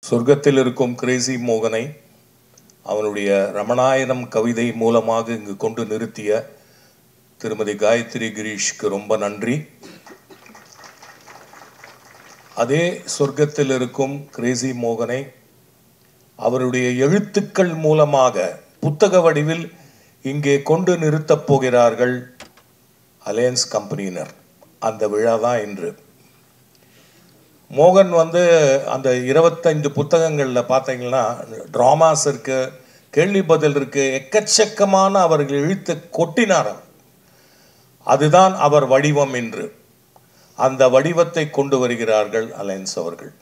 சொர்க்கத்தில் இருக்கும் கிரேசி மோகனை அவனுடைய ரமணாயணம் கவிதை மூலமாக இங்கு கொண்டு நிறுத்திய திருமதி காயத்ரி கிரீஷ்க்கு ரொம்ப நன்றி. அதே சொர்க்கத்தில் இருக்கும் கிரேசி மோகனை அவருடைய எழுத்துக்கள் மூலமாக புத்தக வடிவில் இங்கே கொண்டு நிறுத்தப் போகிறார்கள் அலையன்ஸ் கம்பெனியினர். அந்த விழா தான் இன்று. மோகன் அந்த 25 புத்தகங்களில் பார்த்தீங்கன்னா ட்ராமாஸ் இருக்கு, கேள்வி பதில் இருக்கு, எக்கச்சக்கமான அவர்கள் இழுத்து கொட்டினார். அதுதான் அவர் வடிவம் என்று. அந்த வடிவத்தை கொண்டு வருகிறார்கள் அலையன்ஸ் அவர்கள்.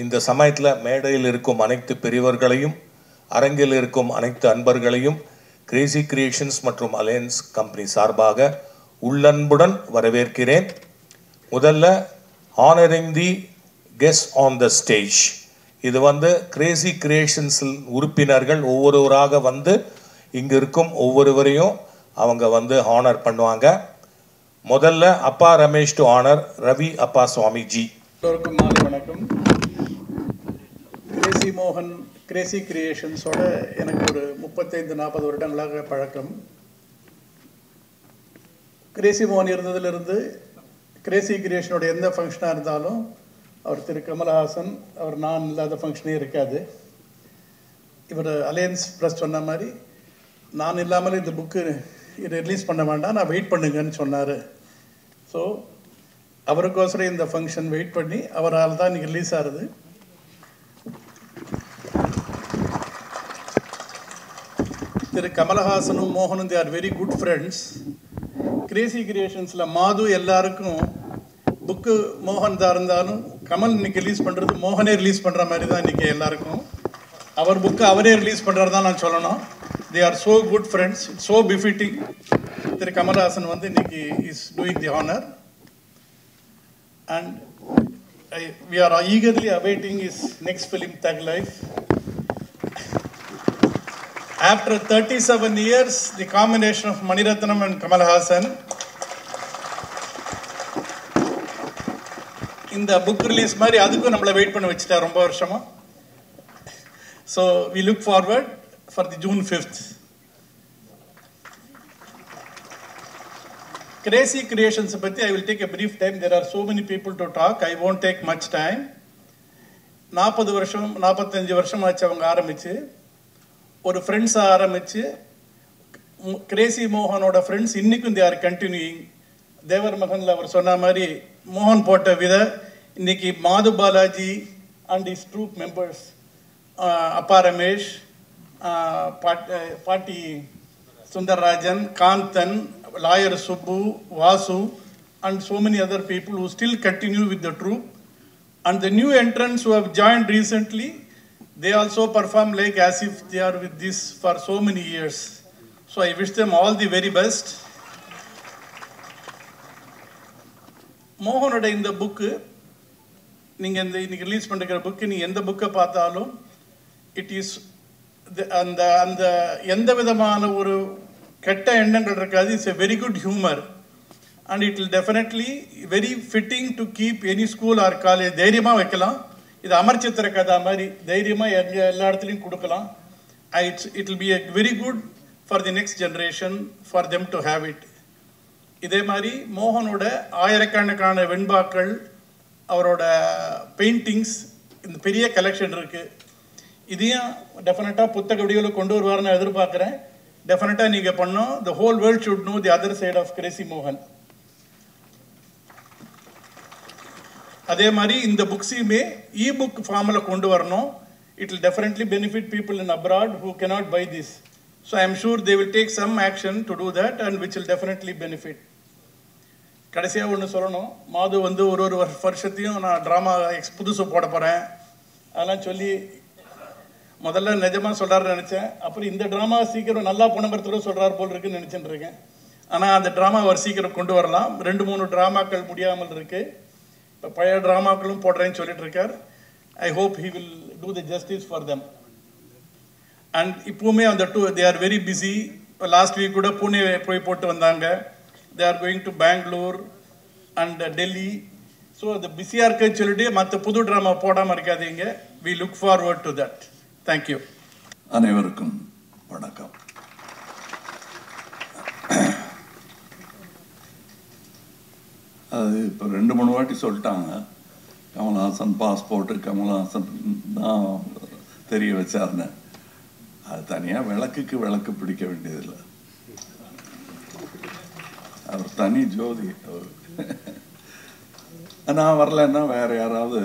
இந்த சமயத்தில் மேடையில் இருக்கும் அனைத்து பெரியவர்களையும் அரங்கில் இருக்கும் அனைத்து அன்பர்களையும் கிரேசி கிரியேஷன்ஸ் மற்றும் அலையன்ஸ் கம்பெனி சார்பாக உள்ளன்புடன் வரவேற்கிறேன். முதல்ல honoring the guests on the stage. இது கிரேசி கிரியேஷன்ஸில் உறுப்பினர்கள் ஒவ்வொருவராக இங்கு இருக்கும் ஒவ்வொருவரையும் அவங்க ஹானர் பண்ணுவாங்க. முதல்ல அப்பா ரமேஷ் டு ஆனர் ரவி அப்பா சுவாமி ஜி. எல்லோருக்கும் மாலை வணக்கம். கிரேசி மோகன் கிரேசி கிரியேஷன்ஸோட எனக்கு ஒரு 35-40 வருடங்களாக பழக்கம். கிரேசி மோகன் இருந்ததிலிருந்து கிரேசி கிரியேஷனோட எந்த ஃபங்க்ஷனாக இருந்தாலும் அவர் திரு கமலஹாசன் அவர் நான் இல்லாத ஃபங்க்ஷனே இருக்காது. இவர் அலையன்ஸ் ப்ரெஸ் சொன்ன மாதிரி நான் இல்லாமல் இந்த புக்கு இதை ரிலீஸ் பண்ண வேண்டாம், நான் வெயிட் பண்ணுங்கன்னு சொன்னார். ஸோ அவருக்கோசரம் இந்த ஃபங்க்ஷன் வெயிட் பண்ணி அவரால் தான் இன்றைக்கி ரிலீஸ் ஆகுது. திரு கமலஹாசனும் மோகனும் they are very good friends. Crazy கிரியேஷன்ஸில் மாது எல்லாருக்கும் புக்கு மோகன் தான் இருந்தாலும் கமல் இன்னைக்கு ரிலீஸ் பண்ணுறது மோகனே ரிலீஸ் பண்ணுற மாதிரி தான் இன்றைக்கி எல்லாருக்கும். அவர் புக்கு அவரே ரிலீஸ் பண்ணுறது தான் நான் சொல்லணும். They are so good friends, so befitting. திரு கமல்ஹாசன் இன்னைக்கு is doing the honour and we are eagerly awaiting his next film, Thug Life. After 37 years, the combination of Mani Ratnam and Kamal Haasan in the book release mari adukku nammala wait panna vechita romba varshama. So we look forward for the June 5th. Crazy Creations patti I will take a brief time. There are so many people to talk. I won't take much time. 40 வருஷம் 45 வருஷம் ஆச்சு அவங்க ஆரம்பிச்சு. ஒரு ஃப்ரெண்ட்ஸாக ஆரம்பித்து Crazy மோகனோட friends இன்றைக்கும் they are continuing. தேவர் மகனில் அவர் சொன்ன மாதிரி மோகன் போட்ட இன்னைக்கு மாது Balaji and is troupe members, அப்பா ரமேஷ், பாட்டி Sundararajan, Kanthan, lawyer Subbu, Vasu and so many other people who still continue with the troupe, and the new entrants who have joined recently, they also perform like as if they are with this for so many years. So I wish them all the very best. மோகனோட இந்த book நீங்கள் இன்னைக்கு release பண்ணிருக்கிற book நீங்கள் எந்த புக்கை பார்த்தாலும் it is அந்த எந்த விதமான ஒரு கெட்ட எண்ணங்கள் இருக்காது. It's a very good humour and it will definitely very fitting to keep any school or college. தைரியமாக வைக்கலாம். இது அமர்ச்சித்திர கதா மாதிரி தைரியமாக எல்லா இடத்துலையும் கொடுக்கலாம். It will be a very good for the next generation for them to have it. இதே மாதிரி மோகனோட ஆயிரக்கணக்கான வெண்பாக்கள், அவரோட பெயிண்டிங்ஸ், இந்த பெரிய கலெக்ஷன் இருக்குது. இதையும் டெஃபினட்டாக புத்தக வடிவில் கொண்டு வருவார்னு எதிர்பார்க்குறேன். டெஃபினட்டாக நீங்கள் பண்ணோம். The whole world should know the other side of Crazy மோகன். அதே மாதிரி இந்த புக்ஸையுமே இ-புக் ஃபார்மில் கொண்டு வரணும். It will definitely benefit people in abroad who cannot buy this. So I am sure they will take some action to do that and which will definitely benefit. கடைசியாக ஒன்று சொல்லணும். மாது ஒரு வருஷத்தையும் நான் ட்ராமா புதுசு போட போகிறேன் அதெல்லாம் சொல்லி முதல்ல நிஜமாக சொல்கிறாருன்னு நினச்சேன். அப்புறம் இந்த ட்ராமா சீக்கிரம் நல்லா புனம்பரத்தோடு சொல்கிறார் போல் இருக்குன்னு நினச்சிட்டு இருக்கேன். ஆனால் அந்த ட்ராமா அவர் சீக்கிரம் கொண்டு வரலாம். 2-3 ட்ராமாக்கள் முடியாமல் இருக்குது. இப்போ பழைய ட்ராமாக்களும் போடுறேன்னு சொல்லிட்டு இருக்கார். I hope he will do the justice for them. And இப்போவுமே அந்த they are very busy. Last week கூட புனே போய் போட்டு வந்தாங்க. They are going to Bangalore and Delhi. So அது பிஸியாக இருக்குன்னு சொல்லிட்டு மற்ற புது ட்ராமா போடாமல் இருக்காதீங்க. We look forward to that. Thank you. அனைவருக்கும் வணக்கம். அது இப்போ 2-3 வாட்டி சொல்லிட்டாங்க. கமல்ஹாசன் பாஸ்போர்ட்டு, கமல்ஹாசன் தான் தெரிய வச்சாருன்னு. அது தனியாக விளக்குக்கு விளக்கு பிடிக்க வேண்டியதில்லை. அவர் தனி ஜோதி. நான் வரலன்னா வேற யாராவது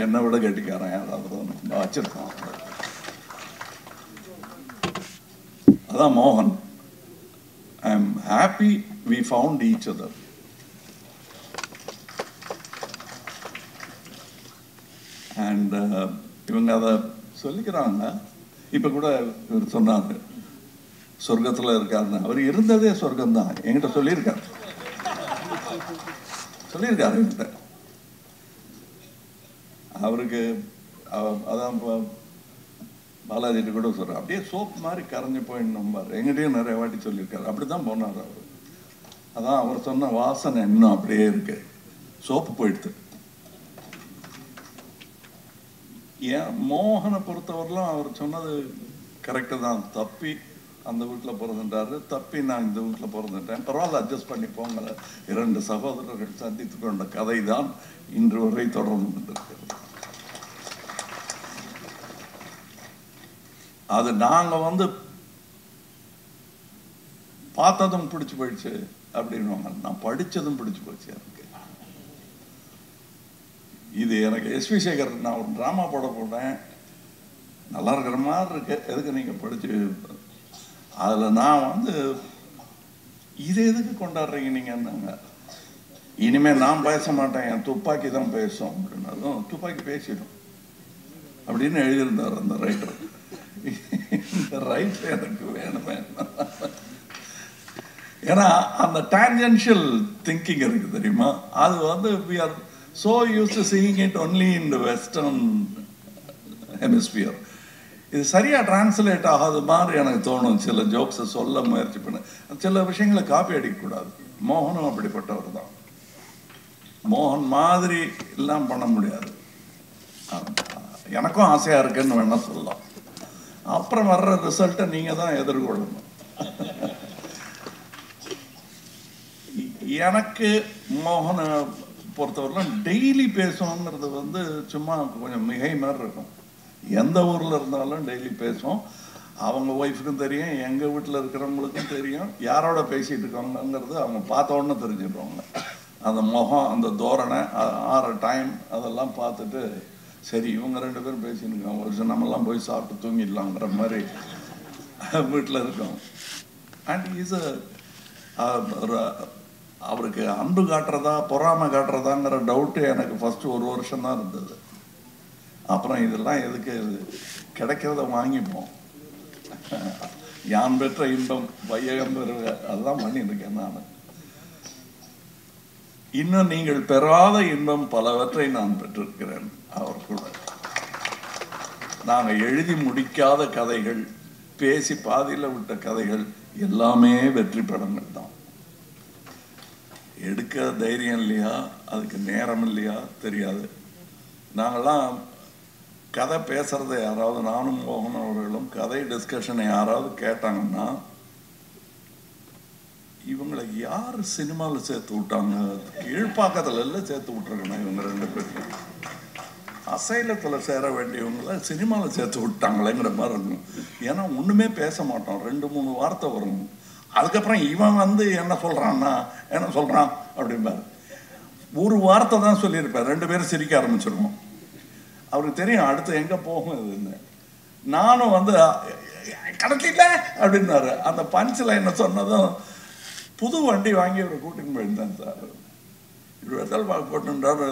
என்னை விட கெட்டிக்காரன் யாராவது வச்சிருக்கான். அதான் மோகன். I am happy we found each other. And இவங்க அதை சொல்லிக்கிறாங்க. இப்போ கூட இவர் சொன்னார் சொர்க்கத்தில் இருக்காருன்னு. அவர் இருந்ததே சொர்க்கம்தான். என்கிட்ட சொல்லியிருக்காரு என்கிட்ட. அவருக்கு அதான் பாலாஜிட்டு கூட சொல்கிறார், அப்படியே சோப் மாதிரி கரைஞ்சி போயிடணும்பார். எங்கிட்டையும் நிறைய வாட்டி சொல்லியிருக்காரு. அப்படி தான் போனார் அவர். அதான் அவர் சொன்ன வாசனை இன்னும் அப்படியே இருக்கு. சோப்பு போயிடுது. ஏன் மோகனை பொறுத்தவரையிலும் அவர் சொன்னது கரெக்டு தான். தப்பி அந்த வீட்டில் பிறந்துட்டாரு, தப்பி நான் இந்த வீட்டில் பிறந்துட்டேன், பரவாயில்ல அட்ஜஸ்ட் பண்ணி போங்கல. 2 சகோதரர்கள் சந்தித்து கொண்ட கதை தான் இன்று வரை தொடர்ந்து கொண்டிருக்கிறது. அது நாங்கள் பார்த்ததும் பிடிச்சி போயிடுச்சு அப்படின்வாங்க. நான் படித்ததும் பிடிச்சி போச்சு எனக்கு. இது எனக்கு எஸ்வி சேகர், நான் ஒரு ட்ராமா போட போனேன், நல்லா இருக்கிற மாதிரி இருக்கு, எதுக்கு நீங்கள் படிச்சு, அதில் நான் இது எதுக்கு கொண்டாடுறீங்க நீங்கள் என்னங்க, இனிமேல் நான் பேச மாட்டேன், என் துப்பாக்கி தான் பேசும் அப்படின்னாலும் துப்பாக்கி பேசிடும் அப்படின்னு எழுதியிருந்தார் அந்த ரைட்டர். இந்த ரைட்டர் எனக்கு வேணுமே. ஏன்னா அந்த டான்ஜென்ஷியல் திங்கிங் இருக்கு தெரியுமா, அது we are so used to seeing it only in the western hemisphere. இது சரியா டிரான்ஸ்லேட் ஆகாத மாதிரி எனக்கு தோணும். சில ஜோக்ஸை சொல்ல முயற்சி பண்ண, சில விஷயங்களை காப்பி அடிக்கக்கூடாது. மோகனும் அப்படிப்பட்டவர் தான். மோகன் மாதிரி எல்லாம் பண்ண முடியாது. எனக்கும் ஆசையா இருக்குன்னு வேணா சொல்லலாம். அப்புறம் வர்ற ரிசல்ட்டை நீங்க தான் எதிர்கொள்ளணும். எனக்கு மோகனை பொறுத்தவரைலாம் டெய்லி பேசணுங்கிறது சும்மா கொஞ்சம் மிகை மாதிரி இருக்கும். எந்த ஊரில் இருந்தாலும் டெய்லி பேசுவோம். அவங்க ஒய்ஃபுக்கும் தெரியும், எங்கள் வீட்டில் இருக்கிறவங்களுக்கும் தெரியும் யாரோட பேசிகிட்டு இருக்காங்கிறது அவங்க பார்த்த உடனே தெரிஞ்சுடுவாங்க. அந்த முகம், அந்த தோரணை, ஆற டைம் அதெல்லாம் பார்த்துட்டு சரி இவங்க 2 பேரும் பேசின்னு இருக்காங்க, ஒரு விஷயம் நம்மெல்லாம் போய் சாப்பிட்டு தூங்கிடலாங்கிற மாதிரி வீட்டில் இருக்கோம். அண்ட் இஸ் அவருக்கு அன்பு காட்டுறதா பொறாமை காட்டுறதாங்கிற டவுட்டு எனக்கு ஃபஸ்ட்டு 1 வருஷம் தான் இருந்தது. அப்புறம் இதெல்லாம் எதுக்கு, கிடைக்கிறத வாங்கிப்போம். யான் பெற்ற இன்பம் வையகம் பெறுக, அதெல்லாம் பண்ணியிருக்கேன் நான். இன்னும் நீங்கள் பெறாத இன்பம் பலவற்றை நான் பெற்றிருக்கிறேன் அவர் கூட. நாங்கள் எழுதி முடிக்காத கதைகள், பேசி பாதியில் விட்ட கதைகள் எல்லாமே வெற்றி படங்கள் தான். எடுக்க தைரியம் இல்லையா, அதுக்கு நேரம் இல்லையா தெரியாது. நாங்கள்லாம் கதை பேசுறதை யாராவது, நானும் மோகன் அவர்களும் கதை டிஸ்கஷனை யாராவது கேட்டாங்கன்னா, இவங்களை யார் சினிமாவில் சேர்த்து விட்டாங்க, கீழ்ப்பாக்கத்துல எல்லாம் சேர்த்து விட்டுருக்கணும் இவங்க 2 பேரும், அசைலத்தில் சேர வேண்டியவங்களை சினிமாவில் சேர்த்து விட்டாங்களேங்கிற மாதிரி இருக்கும். ஏன்னா ஒன்றுமே பேச மாட்டோம், 2-3 வார்த்தை வரும். அதுக்கப்புறம் இவன் என்ன சொல்கிறான்னா என்ன சொல்கிறான் அப்படிம்பார். ஒரு வார்த்தை தான் சொல்லியிருப்பார், 2 பேரும் சிரிக்க ஆரம்பிச்சிருவோம். அவருக்கு தெரியும் அடுத்து எங்கே போகும் இதுன்னு. நானும் கடத்தில அப்படின்னாரு. அந்த பஞ்சில் என்ன சொன்னதும் புது வண்டி வாங்கி ஒரு கூட்டின்னு போயிருந்தேன் சார். இப்படி வெத்தல் பாக்கு போட்டுன்றார்,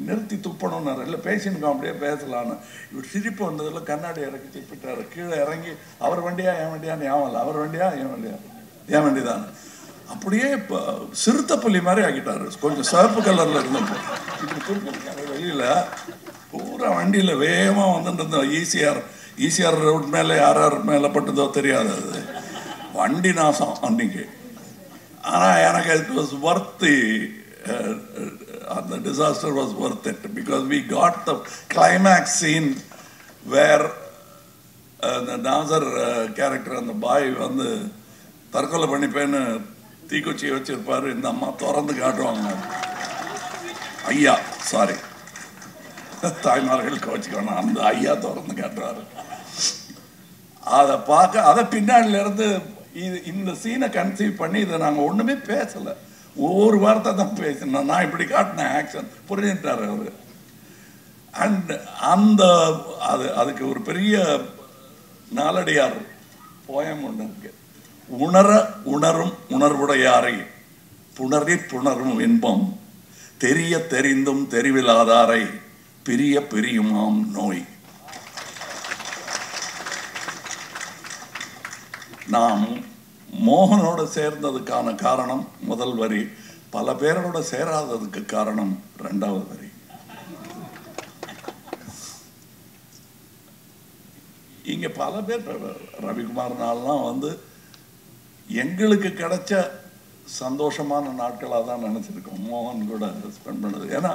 நிறுத்தி துப்பணும்னாரு. இல்லை பேசினுக்கோம் அப்படியே பேசலான்னு. இவர் சிரிப்பு வந்ததில் கண்ணாடி இறக்கி திப்பிட்டாரு. கீழே இறங்கி அவர் வண்டியா என் வண்டியான்னு ஞாபகம் இல்லை, அவர் வண்டியா என் வண்டியா என் வண்டி தான். அப்படியே இப்போ சிறுத்தைப்பள்ளி மாதிரி ஆக்கிட்டாரு. கொஞ்சம் சிவப்பு கலரில் இருந்தப்போ இப்படி தூக்கிருக்காரு வெளியில். பூரா வண்டியில் வேகமாக வந்துட்டு ஈசிஆர் ரோட் மேலே யார் மேலே பட்டதோ தெரியாது. அது வண்டி நாசம் அன்னைக்கு. ஆனால் எனக்கு it was worth the disaster was worth it because we got the climax scene where the Nazar character and the boy வந்து தற்கொலை பண்ணிப்பேன்னு தீக்குச்சியை வச்சிருப்பாரு. இந்த அம்மா திறந்து காட்டுவாங்க. ஐயா சாரி தாய்மார்கள் கோச்சிக்கணும், அந்த ஐயா திறந்து காட்டுவாரு. அதை பார்க்க அதை பின்னாடில இருந்து இந்த சீனை கன்சீவ் பண்ணி இதை நாங்கள் ஒன்றுமே பேசலை, ஒவ்வொரு வார்த்தை தான் பேசினோம். நான் இப்படி காட்டினேன் ஆக்ஷன் புரிஞ்சுட்டார் அவரு. அண்ட் அந்த அதுக்கு ஒரு பெரிய நாலடியார் போயம் ஒன்று இருக்கு. உணர உணரும் உணர்வுடையாரை புணரி புணரும் இன்பம் தெரிய தெரிந்தும் தெரிவிலாதாரை பிரிய பிரியுமாம் நோய். நாம் மோகனோட சேர்ந்ததுக்கான காரணம் முதல் வரி, பல பேரோட சேராததுக்கு காரணம் இரண்டாவது வரி. இங்க பல பேர் ரவிக்குமார்னாலாம் வந்து எங்களுக்கு கிடைச்ச சந்தோஷமான நாட்களாக தான் நினைச்சிருக்கோம் மோகன் கூட ஸ்பெண்ட் பண்ணது. ஏன்னா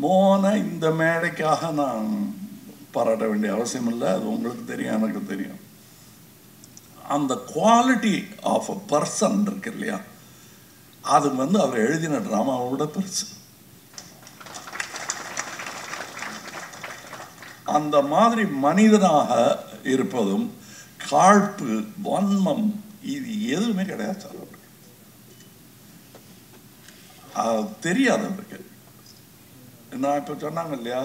மோகனை இந்த மேடைக்காக நான் பாராட்ட வேண்டிய அவசியம் இல்லை, அது உங்களுக்கு தெரியும் எனக்கு தெரியும். அந்த குவாலிட்டி ஆஃப் அ பர்சன் இருக்கு இல்லையா, அது வந்து அவர் எழுதின டிராமாவோட பெருசு. அந்த மாதிரி மனிதனாக இருப்பதும் காழ்ப்பு வன்மம் இது எதுவுமே கிடையாது சார். அவருக்கு தெரியாது. அவருக்கு நான் இப்போ சொன்னாங்க இல்லையா,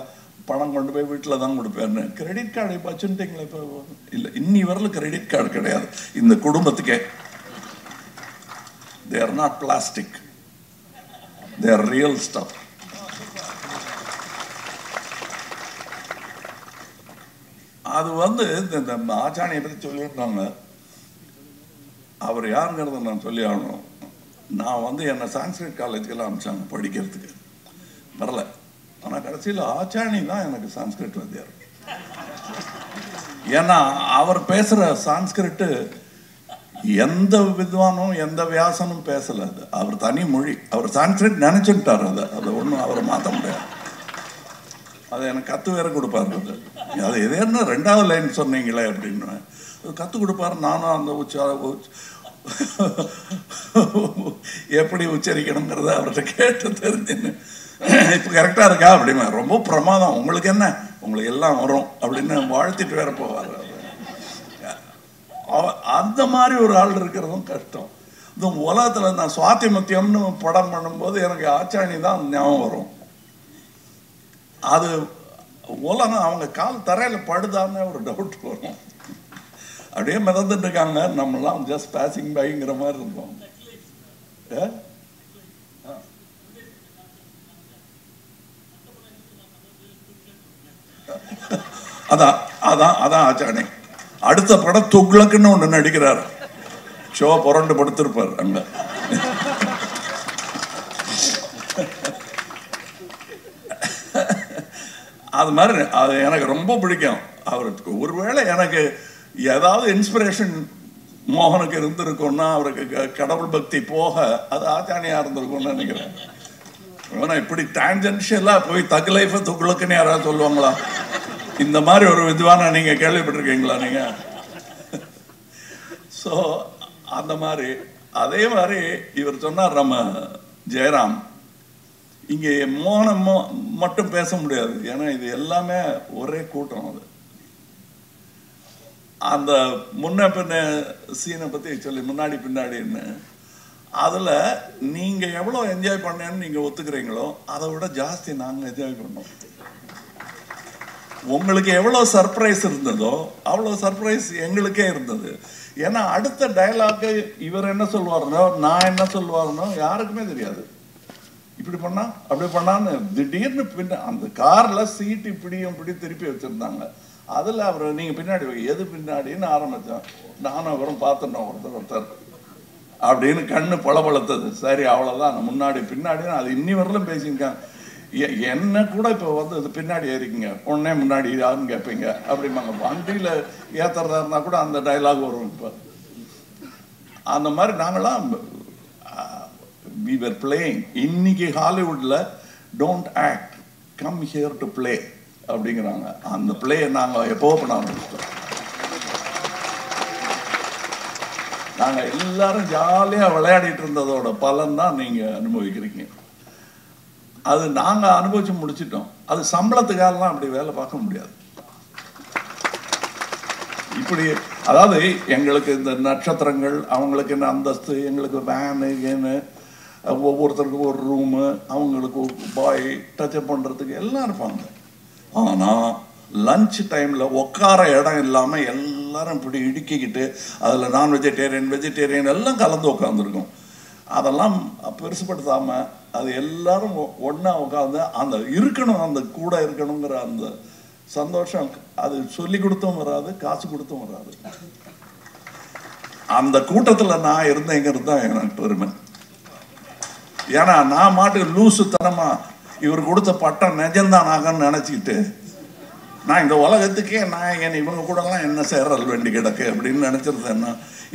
பணம் கொண்டு போய் வீட்டில் தான் கொடுப்பேன்னு. கிரெடிட் கார்டு இப்போ வச்சுட்டீங்களா? இப்போ இல்லை, இன்னி வரல கிரெடிட் கார்டு கிடையாது இந்த குடும்பத்துக்கே. They are not plastic, they are real stuff. அது வந்து இந்த ஆச்சாணியை பற்றி சொல்லியிருந்தாங்க. அவர் யாருங்கிறத நான் சொல்லி ஆகணும். நான் வந்து என்னை சான்ஸ்கிரிட் காலேஜுக்கெல்லாம் அனுப்பிச்சாங்க படிக்கிறதுக்கு, வரல. ஆனால் கடைசியில் ஆச்சாணி தான் எனக்கு சான்ஸ்கிரிட் வாத்தியார். ஏன்னா அவர் பேசுகிற சான்ஸ்கிரிட்டு எந்த வித்வானும் எந்த வியாசனும் பேசலை. அது அவர் தனி மொழி. அவர் சான்ஸ்கிரிட் நினச்சுட்டார். அதை ஒன்றும் அவரை மாற்ற முடியாது. அதை எனக்கு கற்று வேற கொடுப்பாரு. அது எதேன்னா ரெண்டாவது லைன் சொன்னீங்களே அப்படின்னு கற்றுக் கொடுப்பாரு. நானும் அந்த எப்படி உச்சரிக்கணுங்கிறத அவர்கிட்ட கேட்டு தெரிஞ்சுன்னு இப்போ கரெக்டாக இருக்கா அப்படின்னா ரொம்ப பிரமாதம், உங்களுக்கு என்ன, உங்களுக்கு எல்லாம் வரும் அப்படின்னு வாழ்த்திட்டு வேற போவார். அந்த மாதிரி ஒரு ஆள் இருக்கிறதும் கஷ்டம். இந்த உலகத்தில் நான் சுவாத்திமத்தியம்னு படம் பண்ணும்போது எனக்கு ஆச்சாணி தான் ஞாபகம் வரும். அது உலகம் அவங்க கால் தரையில் படுதான்னு ஒரு டவுட் வரும். அப்படியே மிதந்துட்டு இருக்காங்க, நம்மளாம் ஜஸ்ட் பாசிங் பைங்கிற மாதிரி இருந்தோம். அதான் அதான் அதான் ஆச்சாணி. அடுத்த படம் துக்ளக்குன்னு ஒன்று நடிக்கிறார். ஷோ புரண்டு படுத்திருப்பார் அங்க. அது மாதிரி அது எனக்கு ரொம்ப பிடிக்கும் அவருக்கு. ஒருவேளை எனக்கு ஏதாவது இன்ஸ்பிரேஷன் மோகனுக்கு இருந்திருக்கும்னா, அவருக்கு கடவுள் பக்தி போக அது ஆச்சாணியா இருந்திருக்கும்னு நினைக்கிறேன். ஏன்னா இப்படி டான்ஜென்ஷியலா போய் தக் லைஃப் துக்ளக்குன்னு யாராவது சொல்லுவாங்களா? இந்த மாதிரி ஒரு வித்வானை நீங்க கேள்விப்பட்டிருக்கீங்களா நீங்க? ஸோ அந்த மாதிரி அதே மாதிரி இவர் சொன்னார் நம்ம ஜெயராம், இங்கே மோகனம் மட்டும் பேச முடியாது. ஏன்னா இது எல்லாமே ஒரே கூட்டம். அது அந்த முன்ன பின்ன சீனை பற்றி சொல்லி முன்னாடி பின்னாடின்னு அதில் நீங்கள் எவ்வளோ என்ஜாய் பண்ணேன்னு நீங்கள் ஒத்துக்கிறீங்களோ அதை விட ஜாஸ்தி நாங்கள் என்ஜாய் பண்ணோம். உங்களுக்கு எவ்வளோ சர்ப்ரைஸ் இருந்ததோ அவ்வளோ சர்ப்ரைஸ் எங்களுக்கே இருந்தது. ஏன்னா அடுத்த டயலாக்கு இவர் என்ன சொல்லுவாருனோ நான் என்ன சொல்லுவாருனோ யாருக்குமே தெரியாது. இப்படி பண்ணா அப்படி பண்ணான்னு திடீர்னு பின்ன அந்த காரில் சீட்டு இப்படியும் இப்படி திருப்பி வச்சுருந்தாங்க. அதில் அவர் நீங்கள் பின்னாடி எது பின்னாடின்னு ஆரம்பித்தோம். நானும் அவரும் பார்த்துட்டோம் ஒருத்தர் அப்படின்னு கண்ணு பளபளத்தது. சரி அவ்வளோதான், முன்னாடி பின்னாடின்னு அது இன்னி வரலும் பேசியிருக்காங்க. என்ன கூட இப்போ வந்து அது பின்னாடி ஏறிக்குங்க உடனே முன்னாடி யாருன்னு கேட்பீங்க அப்படிம்பாங்க. வண்டியில் ஏற்றுறதா இருந்தால் கூட அந்த டைலாக் வரும். இப்போ அந்த மாதிரி நாங்களாம் we were playing. இன்னைக்கு ஹாலிவுட்ல don't act, come here to play அப்படிங்கிறாங்க. அந்த பிளே நாங்கள் எப்போ பண்ண ஆரம்பிச்சிட்டோம். நாங்கள் எல்லாரும் ஜாலியாக விளையாடிட்டு இருந்ததோட பலன் தான் நீங்கள் அனுபவிக்கிறீங்க. அது நாங்கள் அனுபவிச்சு முடிச்சிட்டோம். அது சம்பளத்துக்காகலாம் அப்படி வேலை பார்க்க முடியாது. இப்படி அதாவது எங்களுக்கு இந்த நட்சத்திரங்கள், அவங்களுக்கு என்ன அந்தஸ்து, எங்களுக்கு வேனு ஏன்னு, ஒவ்வொருத்தருக்கும் ஒரு ரூமு, அவங்களுக்கு பாய் டச்சப் பண்ணுறதுக்கு எல்லாம் இருப்பாங்க. ஆனால் லஞ்ச் டைமில் உட்கார இடம் இல்லாமல் எல்லாரும் இப்படி இடுக்கிக்கிட்டு அதில் நான் வெஜிடேரியன் வெஜிடேரியன் எல்லாம் கலந்து உட்காந்துருக்கும். அதெல்லாம் பெருசுப்படுத்தாமல் அது எல்லாரும் ஒன்றா உட்காந்து அந்த இருக்கணும், அந்த கூட இருக்கணுங்கிற அந்த சந்தோஷம் அது சொல்லி கொடுத்தும் வராது, காசு கொடுத்தும் வராது. அந்த கூட்டத்தில் நான் இருந்தேங்கிறது தான் எனக்கு பெருமை. ஏன்னா நான் மாட்டுக்கு லூசுத்தனமா இவர் கொடுத்த பட்டம் நிஜம்தான் ஆகன்னு நினச்சிக்கிட்டு நான் இந்த உலகத்துக்கே நான் என் இவங்க கூடலாம் என்ன சேரல் வேண்டி கிடக்கு அப்படின்னு நினச்சிருந்தேன்னா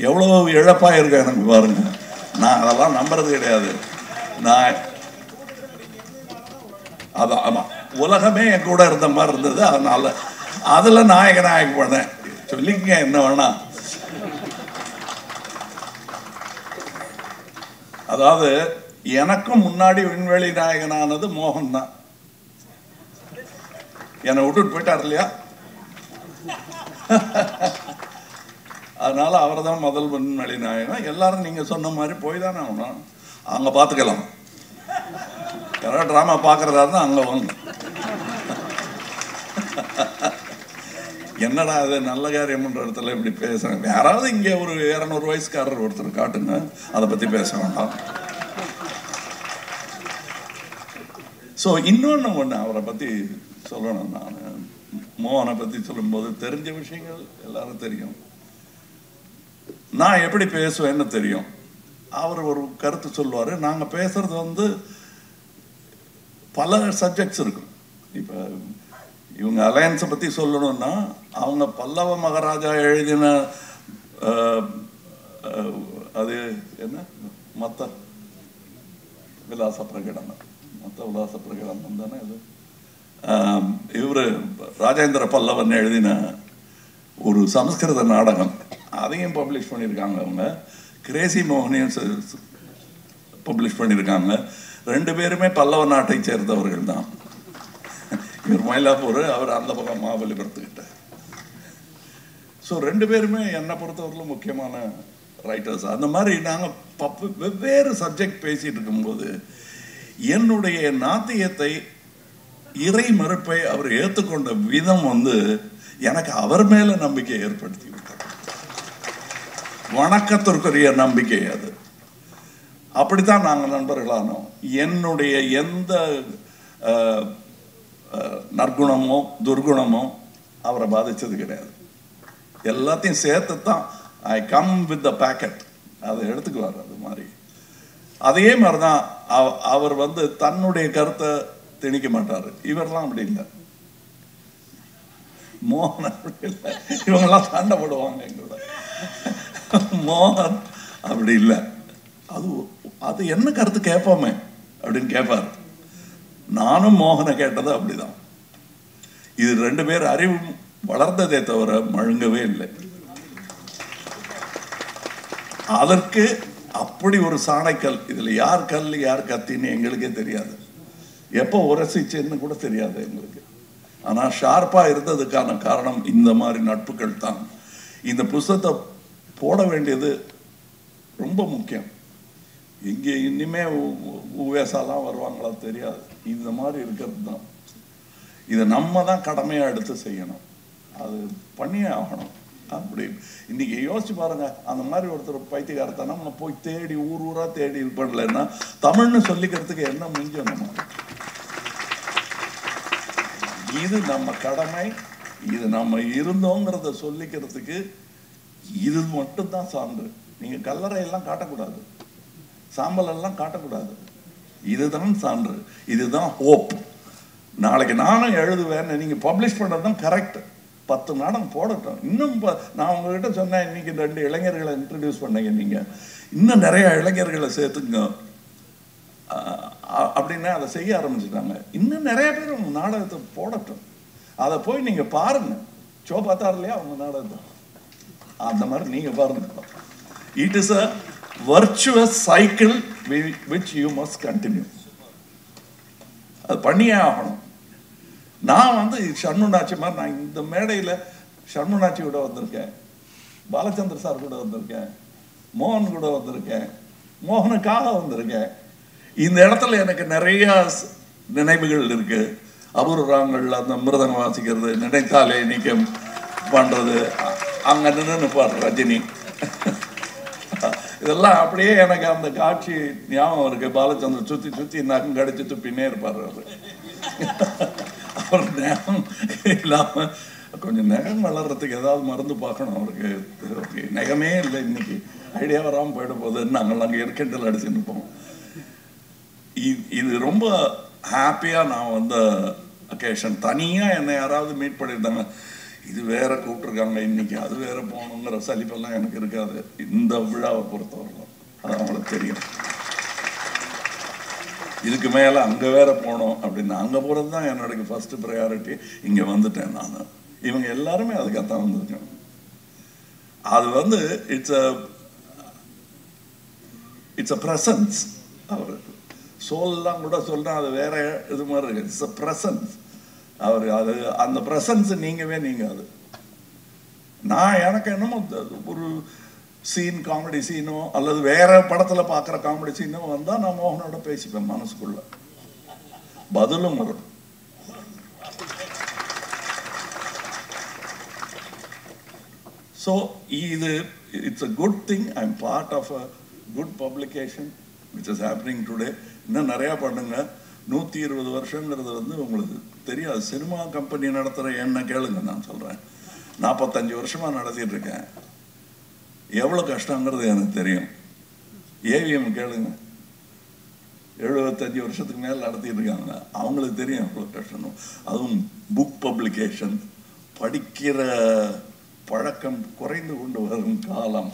எவ்வளோ இழப்பாக இருக்கேன் எனக்கு பாருங்க. நான் அதெல்லாம் நம்புறது கிடையாது. நான் அதான் ஆமாம், உலகமே என் கூட இருந்த மாதிரி இருந்தது. அதனால அதில் நாயகனாக போனேன். சொல்லிக்கங்க என்ன வேணா. அதாவது எனக்கும் முன்னாடி விண்வெளி நாயகனானது மோகன் தான். என்னை விட்டுட்டு போயிட்டார் இல்லையா? அதனால அவர் தான் முதல் விண்வெளி நாயகன். எல்லாரும் நீங்க சொன்ன மாதிரி போய் தானே ஆகணும். அங்க பார்த்துக்கலாம். யாராவது ட்ராமா பார்க்கறதா இருந்தால் அங்கே வாங்க. என்னடா அது நல்ல காரியம் பண்ற இடத்துல இப்படி பேசுறேன். யாராவது இங்கே ஒரு 200 வயசுக்காரர் ஒருத்தர் காட்டுங்க, அதை பற்றி பேச வேண்டாம். ஸோ இன்னொன்று ஒன்று அவரை பற்றி சொல்லணும். நான் மோகனை பற்றி சொல்லும்போது தெரிஞ்ச விஷயங்கள் எல்லாரும் தெரியும். நான் எப்படி பேசுவேன்னு தெரியும். அவர் ஒரு கருத்து சொல்லுவார். நாங்கள் பேசுறது பல சப்ஜெக்ட்ஸ் இருக்கும். இப்போ இவங்க அலையன்ஸை பற்றி சொல்லணும்னா அவங்க பல்லவ மகாராஜா எழுதின அது என்ன மத்த விலாச பிரகடனம், மொத்த விலாச பிரகடனம் தானே அது. இவர் ராஜேந்திர பல்லவன் எழுதின ஒரு சமஸ்கிருத நாடகம், அதையும் பப்ளிஷ் பண்ணியிருக்காங்க. அவங்க கிரேசி மோகனையும் பப்ளிஷ் பண்ணியிருக்காங்க. 2 பேருமே பல்லவ நாட்டை சேர்ந்தவர்கள் தான். இவர் மயிலாப்பூர், அவர் அந்த பக்கம் மகாபலிபுரத்துக்கிட்ட. ஸோ 2 பேருமே என்னை பொறுத்தவரையிலும் முக்கியமான ரைட்டர்ஸ். அந்த மாதிரி நாங்கள் வெவ்வேறு சப்ஜெக்ட் பேசிட்டு இருக்கும்போது என்னுடைய நாத்தியத்தை, இறை மறுப்பை அவர் ஏற்றுக்கொண்ட விதம் எனக்கு அவர் மேல நம்பிக்கை ஏற்படுத்தி விட்டார். வணக்கத்திற்குரிய நம்பிக்கை அது. அப்படித்தான் நாங்கள் நண்பர்களானோம். என்னுடைய எந்த நற்குணமோ துர்குணமோ அவரை பாதிச்சது கிடையாது. எல்லாத்தையும் சேர்த்து தான் I come with the packet, அதை எடுத்துக்குவார். அது மாதிரி அதே மாதிரி தான் அவர் தன்னுடைய கருத்தை திணிக்க மாட்டார். இவரெல்லாம் அப்படி இல்லை. மோகன் அப்படி இல்லை. இவங்கெல்லாம் சண்டை போடுவாங்க எங்களோட. மோகன் அப்படி இல்லை. அது என்ன கருத்து கேட்போமே அப்படின்னு கேட்பார். நானும் மோகனை கேட்டது அப்படிதான். இது 2 பேர் அறிவு வளர்ந்ததே தவிர மழுங்கவே இல்லை. அதற்கு அப்படி ஒரு சாணைக்கல். இதுல யார் கல் யார் கத்தின்னு எங்களுக்கே தெரியாது. எப்போ உரசிச்சுன்னு கூட தெரியாது எங்களுக்கு. ஆனா ஷார்ப்பா இருந்ததுக்கான காரணம் இந்த மாதிரி நட்புகள் தான். இந்த புஸ்தகத்தை போட வேண்டியது ரொம்ப முக்கியம். இங்கே இனிமே உவேசாலாம் வருவாங்களா தெரியாது. இந்த மாதிரி இருக்கிறது தான். இதை நம்ம தான் கடமையாக எடுத்து செய்யணும். அது பண்ணியே ஆகணும். அப்படி இன்னைக்கு யோசிச்சு பாருங்க. அந்த மாதிரி ஒருத்தர் பைத்தியகாரத்தை நம்ம போய் தேடி ஊர் ஊரா தேடி இது பண்ணலன்னா தமிழ்னு சொல்லிக்கிறதுக்கு என்ன மிஞ்சம்? நம்ம இது நம்ம கடமை. இது நம்ம இருந்தோங்கிறத சொல்லிக்கிறதுக்கு இது மட்டும்தான் சான்று. நீங்க கல்லறையெல்லாம் காட்டக்கூடாது, சாம்பல் எல்லாம் காட்டக்கூடாது. இதுதான் சான்று, இதுதான் ஹோப். நாளைக்கு நானும் எழுதுவேன், நீங்க பப்ளிஷ் பண்றதுதான் கரெக்ட். 10 நாடகம் போடட்டும். இன்னும் நான் உங்ககிட்ட சொன்னேன், இன்னைக்கு 2 இளைஞர்களை இன்ட்ரடியூஸ் பண்ணீங்க. நீங்க இன்னும் நிறைய இளைஞர்களை சேர்த்துங்க. அப்படின்னு அதை செய்ய ஆரம்பிச்சுட்டாங்க. இன்னும் நிறைய பேர் உங்க நாடகத்தை போடட்டும், அதை போய் நீங்க பாருங்க. ஷோ பார்த்தாரு இல்லையா அவங்க நாடகத்தை, அந்த மாதிரி நீங்க பாருங்க. It is a virtuous cycle which you must continue. அது பண்ணியே ஆகணும். நான் வந்து ஷண்முனாச்சி மாதிரி, நான் இந்த மேடையில் ஷண்முனாச்சி கூட வந்திருக்கேன், பாலச்சந்திர சார் கூட வந்திருக்கேன், மோகன் கூட வந்திருக்கேன், மோகனுக்காக வந்திருக்கேன். இந்த இடத்துல எனக்கு நிறைய நினைவுகள் இருக்கு. அபூர்வங்கள், அந்த மிருதங்கம் வாசிக்கிறது, நினைத்தாலே நிற்கும் பண்றது, அங்க நின்று பாடுற ரஜினி, இதெல்லாம் அப்படியே எனக்கு அந்த காட்சி ஞாபகம் இருக்கு. பாலச்சந்திரன் சுத்தி சுத்தி நகம் கடிச்சு துப்பினே இருப்பாரு. அவர் நகம் இல்லாம கொஞ்சம் நகம் வளர்றதுக்கு ஏதாவது மருந்து பார்க்கணும் அவருக்கு. நகமே இல்லை, இன்னைக்கு ஐடியா வராமல் போயிட போகுது. நாங்கள் அங்கே கிண்டல் அடிச்சுட்டு இருப்போம். இது ரொம்ப ஹாப்பியா நான் வந்த அக்கேஷன். தனியா என்னை யாராவது மீட் பண்ணியிருந்தாங்க, இது வேற கூப்பிட்டுருக்காங்க இன்னைக்கு, அது வேற போகணுங்கிற சலிப்பெல்லாம் எனக்கு இருக்காது இந்த விழாவை பொறுத்தவரைக்கும். அது அவங்களுக்கு தெரியும். இதுக்கு மேல அங்க வேற போனோம் அப்படின்னு, அங்க போறது தான் என்னோட ஃபர்ஸ்ட் ப்ரையாரிட்டி. இங்க வந்துட்டேன் நான். இவங்க எல்லாருமே அதுக்காகத்தான் வந்திருக்கேன். அது வந்து இட்ஸ் அ பிரசன்ஸ். அவர் சோல்லாம் கூட சொல்றேன், அது வேற இது மாதிரி இருக்கு. It's a presence. அவர் அது அந்த பிரசன்ஸ் நீங்கவே நீங்காது. நான் எனக்கு என்னமோ ஒரு சீன், காமெடி சீனோ அல்லது வேற படத்துல பாக்குற காமெடி சீனோ வந்தா நான் மோகனோட பேசிப்பேன் மனசுக்குள்ள, பதிலும் வரும். So it's a good thing. I'm part of a good publication which is happening today. இன்னும் நிறைய பண்ணுங்க. 120 வருஷங்கிறது வந்து உங்களுக்கு தெரியாது. சினிமா கம்பெனி நடத்துகிற என்ன கேளுங்க, நான் சொல்கிறேன். 45 வருஷமா நடத்திட்டு இருக்கேன். எவ்வளோ கஷ்டங்கிறது எனக்கு தெரியும். ஏவிஎம் கேளுங்க, 75 வருஷத்துக்கு மேலே நடத்திட்டு இருக்காங்க. அவங்களுக்கு தெரியும் எவ்வளோ கஷ்டம். அதுவும் புக் பப்ளிகேஷன், படிக்கிற பழக்கம் குறைந்து கொண்டு வரும் காலம்.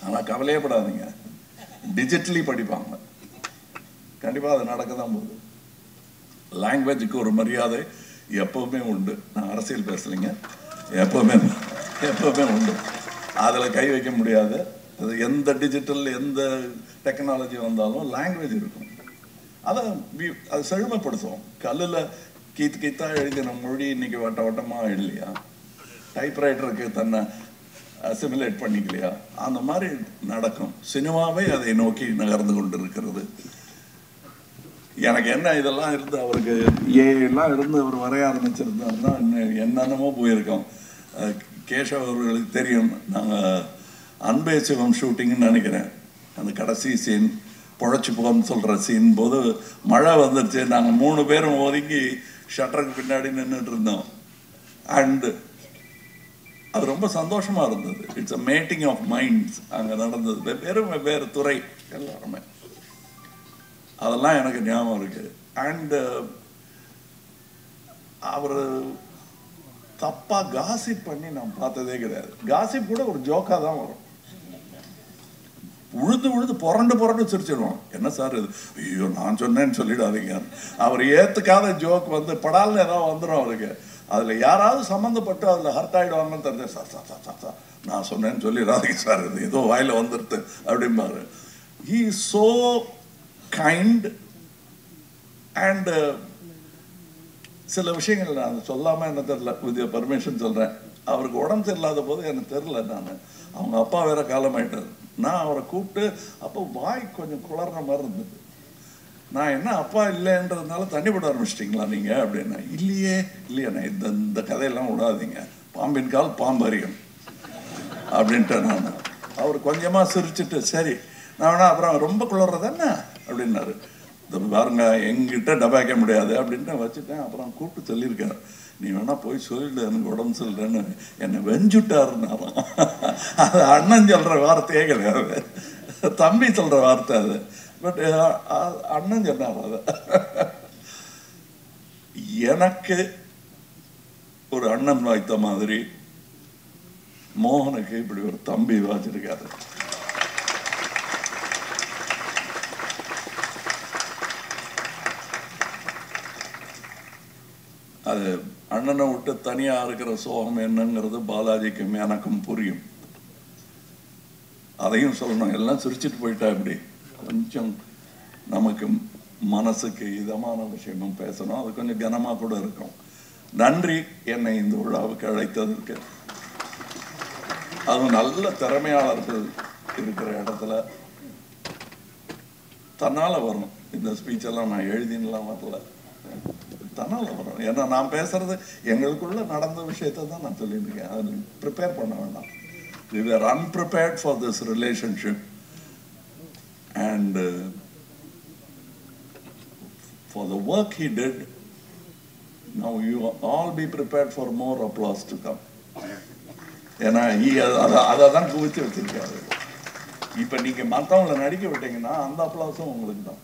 ஆனால் கவலையப்படாதீங்க, டிஜிட்டலி படிப்பாங்க. கண்டிப்பாக அது நடக்க தான் போகுது. லாங்குவேஜுக்கு ஒரு மரியாதை எப்பவுமே உண்டு. நான் அரசியல் பேசலைங்க, எப்பவுமே உண்டு. அதில் கை வைக்க முடியாது. அது எந்த டிஜிட்டல் எந்த டெக்னாலஜி வந்தாலும் லாங்குவேஜ் இருக்கும். அதை அது செழுமைப்படுத்துவோம். கல்லில் கீத்தா எழுதின மொழி இன்னைக்கு வட்ட வட்டமாக இல்லையா, டைப்ரைட்டருக்கு தன்னை அசிமுலேட் பண்ணிக்கலையா, அந்த மாதிரி நடக்கும். சினிமாவே அதை நோக்கி நகர்ந்து கொண்டு இருக்கிறது. எனக்கு என்ன இதெல்லாம் இருந்து அவருக்கு எல்லாம் இருந்து அவர் வரைய ஆரம்பிச்சிருந்தா என்னென்னமோ போயிருக்கோம். கேஷவ் அவர்களுக்கு தெரியும், நாங்கள் அன்பே சிவம் ஷூட்டிங்னு நினைக்கிறேன். அந்த கடைசி சீன் பொழைச்சி போன்னு சொல்கிற சீன் போது மழை வந்துடுச்சு. நாங்கள் 3 பேரும் ஒதுங்கி ஷட்டருக்கு பின்னாடி நின்றுட்டு இருந்தோம். அண்டு அது ரொம்ப சந்தோஷமாக இருந்தது. It's a meeting of minds அங்கே நடந்தது. வெவ்வேறு துறை எல்லாருமே. அதெல்லாம் எனக்கு ஞாபகம் இருக்கு. அண்ட் அவர் தப்பா காசிப் பண்ணி நான் பார்த்ததே கிடையாது. காசிப் கூட ஒரு ஜோக்கா தான் வரும். உழுது புரண்டு சிரிச்சிடுவோம். என்ன சார் இது, ஐயோ நான் சொன்னேன்னு சொல்லிடாதீங்க. அவர் ஏத்துக்காத ஜோக் வந்து படால்னு ஏதாவது வந்துடும் அவருக்கு. அதுல யாராவது சம்மந்தப்பட்டு அதுல ஹர்ட் ஆயிடுவாங்கன்னு தெரிஞ்ச, சார் நான் சொன்னேன்னு சொல்லிடாதீங்க சார், இது ஏதோ வாயில வந்துடுது அப்படிம்பாரு. He is so kind. And சில விஷயங்கள் நான் சொல்லாம என்ன தெரியல, வித் பர்மிஷன் சொல்றேன். அவருக்கு உடம்பு சரியில்லாத போது எனக்கு தெரியல. அவங்க அப்பா வேற காலமாயிட்டார். நான் அவரை கூப்பிட்டு அப்போ வாய் கொஞ்சம் குளர்ற மாதிரி இருந்தது. நான் என்ன அப்பா இல்லைன்றதுனால தண்ணி போட ஆரம்பிச்சிட்டிங்களா நீங்க அப்படின்னா, இல்லையே நான் இந்த கதையெல்லாம் விடாதீங்க, பாம்பின் கால் பாம்பரியம் அப்படின்ட்டு நான். அவர் கொஞ்சமா சிரிச்சுட்டு சரி நான் வேணா அப்புறம் ரொம்ப குளர்றது என்ன அப்படின்னாரு. பாருங்க எங்கிட்ட டபாய்க்க முடியாது அப்படின்ட்டு வச்சுட்டேன். அப்புறம் கூப்பிட்டு சொல்லியிருக்காரு, நீ வேணா போய் சொல்லிடு எனக்கு உடம்பு சொல்றேன்னு. என்னை வெஞ்சுட்டாருன்னாலும் அது அண்ணன் சொல்ற வார்த்தையே கிடையாது, தம்பி சொல்ற வார்த்தை அது. பட் அண்ணன் சொன்னார் அது. எனக்கு ஒரு அண்ணன் வாய்த்த மாதிரி மோகனுக்கு இப்படி ஒரு தம்பி வாச்சிருக்காரு. அது அண்ணனை விட்டு தனியாக இருக்கிற சோகம் என்னங்கிறது பாலாஜிக்கும் எனக்கும் புரியும். அதையும் சொல்லணும். எல்லாம் சிரிச்சிட்டு போயிட்டா இப்படி கொஞ்சம் நமக்கு மனசுக்கு இதமான விஷயமும் பேசணும். அது கொஞ்சம் கனமாக கூட இருக்கும். நன்றி என்னை இந்த விழாவுக்கு அழைத்ததற்கு. அதுவும் நல்ல திறமையாளர்கள் இருக்கிற இடத்துல தன்னால் வரும். இந்த ஸ்பீச்செல்லாம் நான் எழுதினலாம் வரல, தன்னால் வரும். ஏன்னா நான் பேசுறது எங்களுக்குள்ள நடந்த விஷயத்தை தான் நான் சொல்லியிருக்கேன். அது ப்ரிப்பேர் பண்ண வேண்டாம். We were unprepared for this relationship, and for the work he did, now you all be prepared for more applause to come. ஏன்னா அதை தான் குவிச்சு வச்சிருக்காரு. இப்போ நீங்கள் மற்றவங்களை நடிக்க விட்டீங்கன்னா அந்த அப்ளாஸும் உங்களுக்கு தான்.